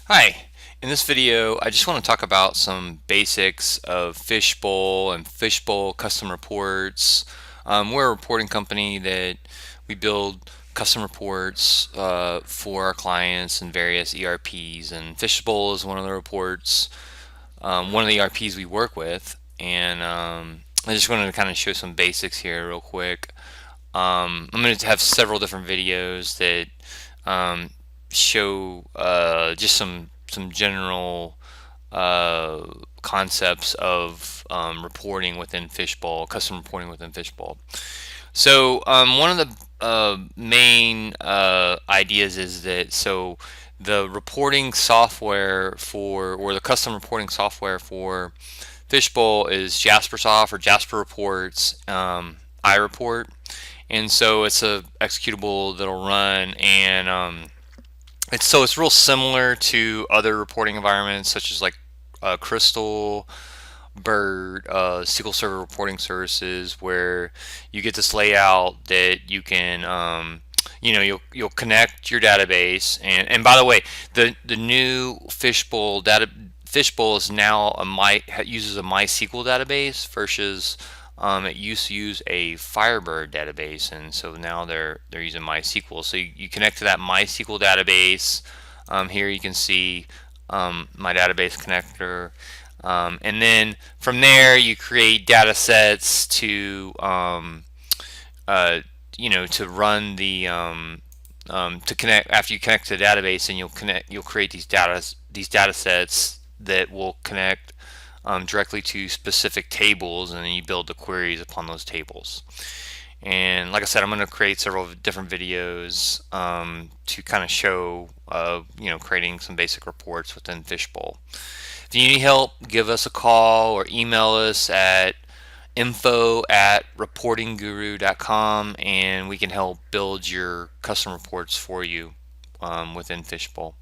Hi, in this video I just want to talk about some basics of FishBowl and FishBowl custom reports. We're a reporting company that we build custom reports for our clients and various ERPs, and FishBowl is one of the reports, one of the ERPs we work with. And I just wanted to kind of show some basics here real quick. I'm going to have several different videos that um, show just some general concepts of reporting within Fishbowl, custom reporting within Fishbowl. So one of the main ideas is that the reporting software for, or the custom reporting software for Fishbowl is Jaspersoft or Jasper Reports, iReport, and so it's a executable that'll run, and it's real similar to other reporting environments such as like Crystal, Bird, SQL Server reporting services, where you get this layout that you can you'll connect your database, and by the way, the new Fishbowl is now uses a MySQL database versus it used to use a Firebird database, and so now they're using MySQL. So you connect to that MySQL database. Here you can see my database connector, and then from there you create data sets to to run the to connect after you connect to the database, and you'll create these data sets that will connect directly to specific tables, and then you build the queries upon those tables. And like I said, I'm going to create several different videos to kind of show creating some basic reports within Fishbowl. If you need help, give us a call or email us at info@reportingguru.com, and we can help build your custom reports for you within Fishbowl.